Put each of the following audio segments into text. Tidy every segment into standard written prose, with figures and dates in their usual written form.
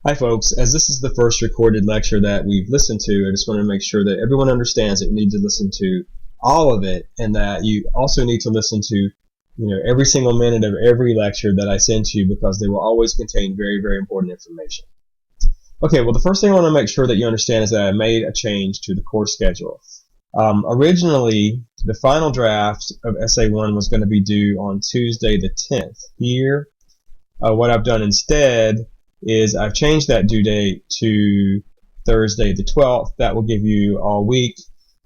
Hi folks, as this is the first recorded lecture that we've listened to, I just want to make sure that everyone understands that you need to listen to all of it, and that you also need to listen to every single minute of every lecture that I send to you, because they will always contain very, very important information. Okay, well, the first thing I want to make sure that you understand is that I made a change to the course schedule. Originally, the final draft of Essay 1 was going to be due on Tuesday the 10th. Here, what I've done instead is I've changed that due date to Thursday the 12th. That will give you all week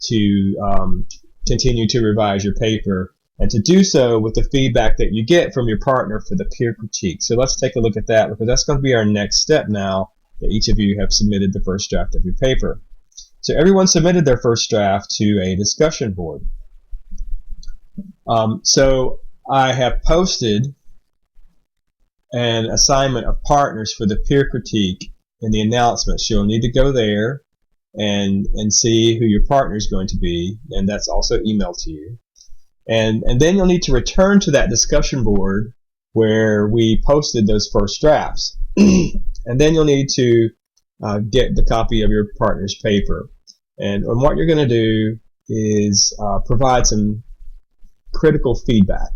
to continue to revise your paper, and to do so with the feedback that you get from your partner for the peer critique. So let's take a look at that, because that's going to be our next step now that each of you have submitted the first draft of your paper. So everyone submitted their first draft to a discussion board. So I have posted an assignment of partners for the peer critique in the announcements. You'll need to go there and see who your partner is going to be, and that's also emailed to you. And then you'll need to return to that discussion board where we posted those first drafts. And then you'll need to get the copy of your partner's paper. And what you're going to do is provide some critical feedback.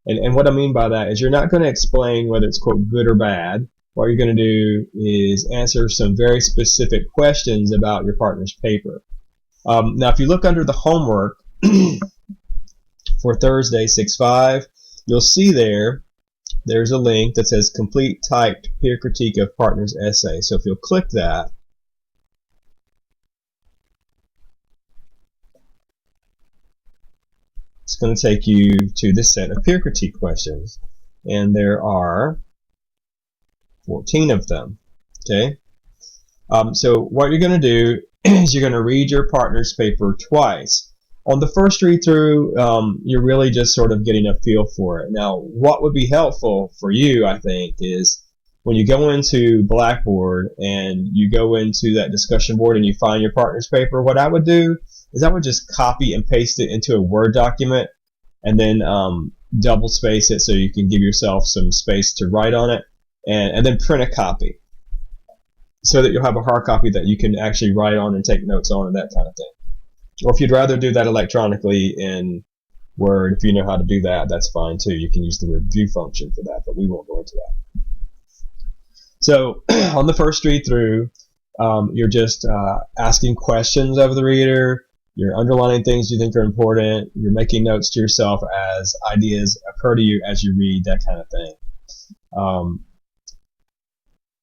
And what I mean by that is you're not going to explain whether it's, quote, good or bad. What you're going to do is answer some very specific questions about your partner's paper. Now, if you look under the homework for Thursday, 6/5, you'll see there's a link that says Complete Typed Peer Critique of Partner's Essay. So if you'll click that, it's going to take you to this set of peer critique questions, and there are 14 of them. Okay, so what you're going to do is you're going to read your partner's paper twice. On the first read through, you're really just sort of getting a feel for it. Now, what would be helpful for you, I think, is when you go into Blackboard and you go into that discussion board and you find your partner's paper, what I would do is I would just copy and paste it into a Word document, and then double space it so you can give yourself some space to write on it, and then print a copy so that you'll have a hard copy that you can actually write on and take notes on and that kind of thing. Or if you'd rather do that electronically in Word, if you know how to do that, that's fine too. You can use the review function for that, but we won't go into that. So on the first read through, you're just asking questions of the reader. You're underlining things you think are important. You're making notes to yourself as ideas occur to you as you read, that kind of thing.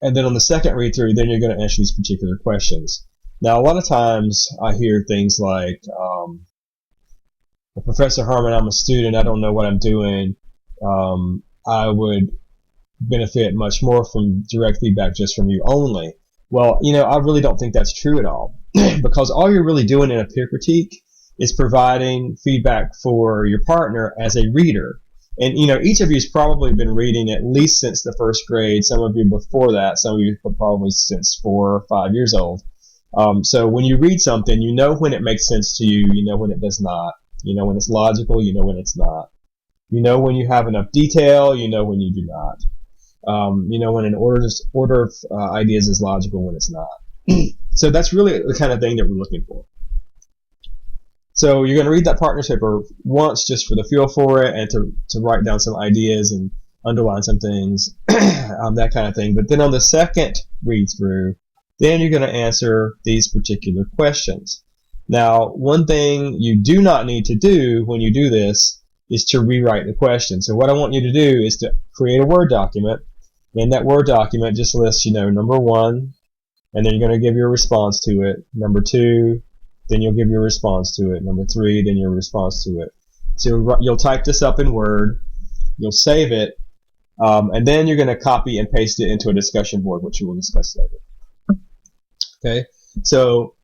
And then on the second read through, then you're going to answer these particular questions. Now, a lot of times I hear things like, Professor Harmon, I'm a student, I don't know what I'm doing. I would benefit much more from direct feedback just from you only. Well, I really don't think that's true at all, because all you're really doing in a peer critique is providing feedback for your partner as a reader. And, each of you has probably been reading at least since the first grade, some of you before that, some of you probably since 4 or 5 years old. So when you read something, you know when it makes sense to you, you know when it does not, you know when it's logical, you know when it's not. You know when you have enough detail, you know when you do not. You know when an order of ideas is logical, when it's not. So that's really the kind of thing that we're looking for. So you're going to read that partner's paper once just for the feel for it, and to write down some ideas and underline some things, that kind of thing. But then on the second read through, then you're going to answer these particular questions. Now, one thing you do not need to do when you do this is to rewrite the question. So what I want you to do is to create a Word document. In that Word document, just list, number 1, and then you're going to give your response to it. Number 2, then you'll give your response to it. Number 3, then your response to it. So you'll type this up in Word, you'll save it, and then you're going to copy and paste it into a discussion board, which we will discuss later. Okay, so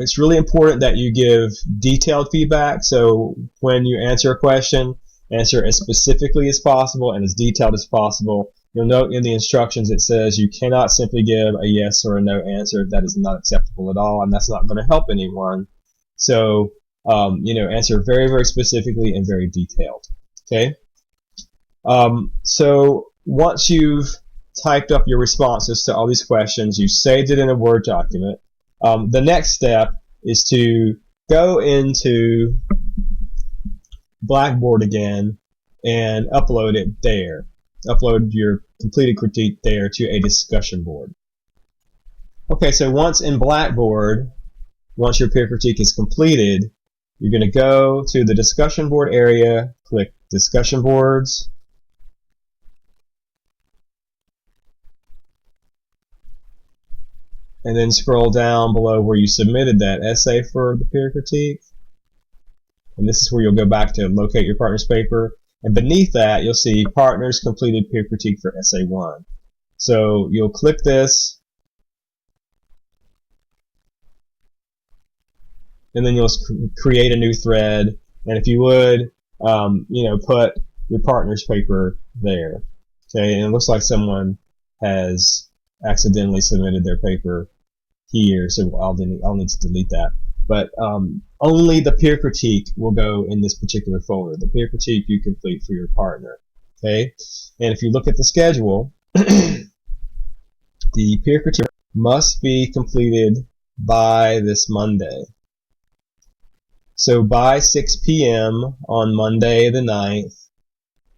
it's really important that you give detailed feedback. So when you answer a question, answer as specifically as possible and as detailed as possible. You'll note in the instructions it says you cannot simply give a yes or a no answer. That is not acceptable at all, and that's not going to help anyone. So, answer very, very specifically and very detailed. Okay? So once you've typed up your responses to all these questions. You saved it in a Word document. The next step is to go into Blackboard again and upload it there. Upload your completed critique there to a discussion board. Okay, so once in Blackboard, once your peer critique is completed, you're going to go to the discussion board area, click discussion boards, and then scroll down below where you submitted that essay for the peer critique. And this is where you'll go back to locate your partner's paper. And beneath that, you'll see partners completed peer critique for essay 1. So you'll click this, and then you'll create a new thread. And if you would, put your partner's paper there. Okay, and it looks like someone has accidentally submitted their paper here, so I'll need to delete that. But only the peer critique will go in this particular folder. The peer critique you complete for your partner. Okay, and if you look at the schedule, the peer critique must be completed by this Monday. So by 6 p.m. on Monday the 9th,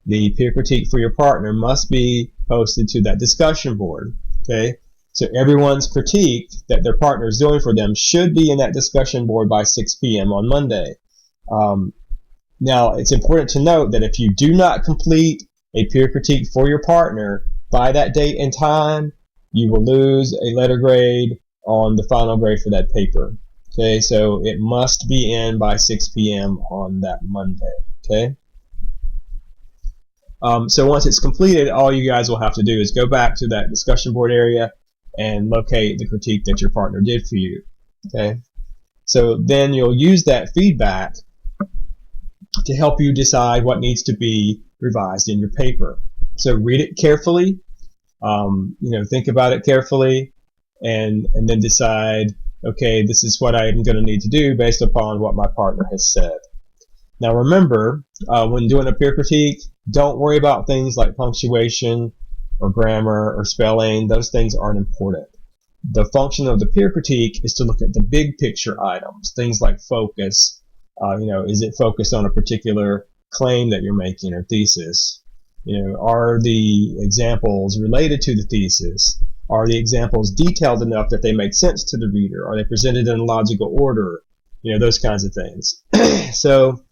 the peer critique for your partner must be posted to that discussion board. Okay, so everyone's critique that their partner is doing for them should be in that discussion board by 6 p.m. on Monday. Now, it's important to note that if you do not complete a peer critique for your partner by that date and time, you will lose a letter grade on the final grade for that paper. Okay, so it must be in by 6 p.m. on that Monday. Okay. So once it's completed, all you guys will have to do is go back to that discussion board area and locate the critique that your partner did for you. Okay. So then you'll use that feedback to help you decide what needs to be revised in your paper. So read it carefully, think about it carefully, and then decide, okay, this is what I'm going to need to do based upon what my partner has said. Now remember, when doing a peer critique, don't worry about things like punctuation or grammar or spelling. Those things aren't important. The function of the peer critique is to look at the big picture items, things like focus. Is it focused on a particular claim that you're making or thesis? Are the examples related to the thesis? Are the examples detailed enough that they make sense to the reader? Are they presented in a logical order? Those kinds of things. So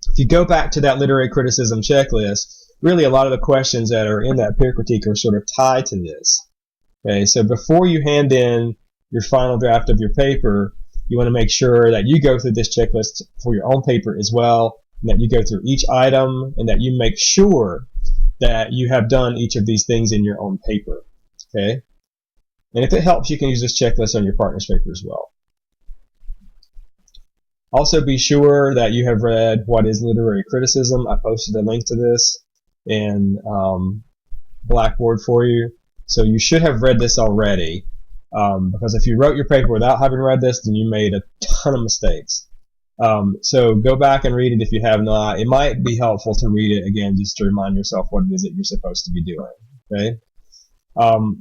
if you go back to that literary criticism checklist, really a lot of the questions that are in that peer critique are sort of tied to this. Okay, so before you hand in your final draft of your paper, you want to make sure that you go through this checklist for your own paper as well, and that you go through each item, and that you make sure that you have done each of these things in your own paper. Okay, and if it helps, you can use this checklist on your partner's paper as well. Also, be sure that you have read What is Literary Criticism. I posted a link to this in Blackboard for you. So you should have read this already, because if you wrote your paper without having read this, then you made a ton of mistakes. So go back and read it if you have not. It might be helpful to read it again just to remind yourself what it is that you're supposed to be doing. Okay?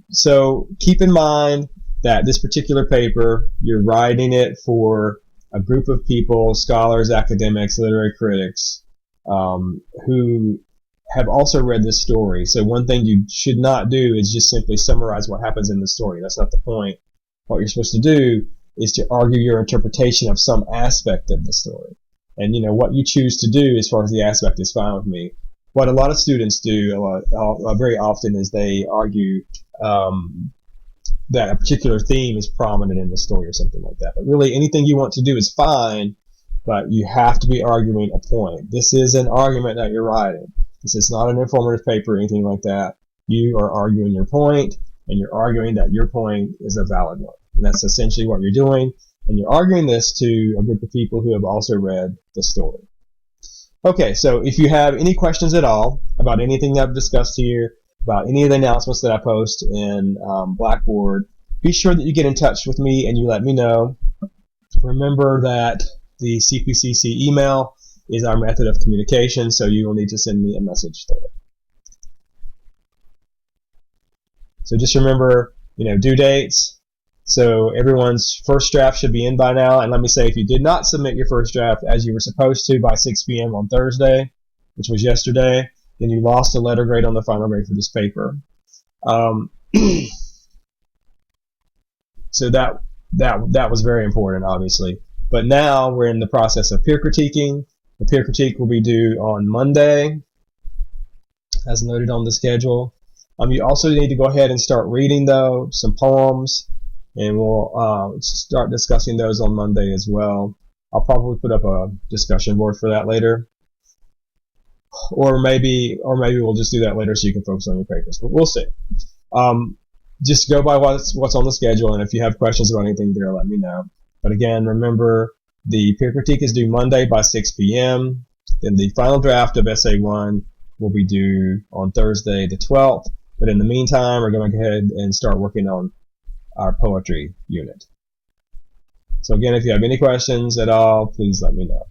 So keep in mind that this particular paper, you're writing it for a group of people, scholars, academics, literary critics, who have also read this story. So one thing you should not do is just simply summarize what happens in the story. That's not the point. What you're supposed to do is to argue your interpretation of some aspect of the story. And what you choose to do as far as the aspect is fine with me. What a lot of students do very often is they argue that a particular theme is prominent in the story or something like that. But really, anything you want to do is fine, but you have to be arguing a point. This is an argument that you're writing. This is not an informative paper or anything like that. You are arguing your point, and you're arguing that your point is a valid one. And that's essentially what you're doing. And you're arguing this to a group of people who have also read the story. Okay, so if you have any questions at all about anything that I've discussed here, about any of the announcements that I post in Blackboard, be sure that you get in touch with me and you let me know. Remember that the CPCC email is our method of communication, so you will need to send me a message there. So just remember, due dates. So everyone's first draft should be in by now. And let me say, if you did not submit your first draft as you were supposed to by 6 p.m. on Thursday, which was yesterday, then you lost a letter grade on the final grade for this paper. So that was very important, obviously. But now we're in the process of peer critiquing. The peer critique will be due on Monday, as noted on the schedule. You also need to go ahead and start reading, though, some poems, and we'll start discussing those on Monday as well. I'll probably put up a discussion board for that later. Or maybe we'll just do that later so you can focus on your papers. But we'll see. Just go by what's on the schedule, and if you have questions about anything there, let me know. But again, remember, the peer critique is due Monday by 6 p.m. Then the final draft of Essay 1 will be due on Thursday the 12th. But in the meantime, we're going to go ahead and start working on our poetry unit. So again, if you have any questions at all, please let me know.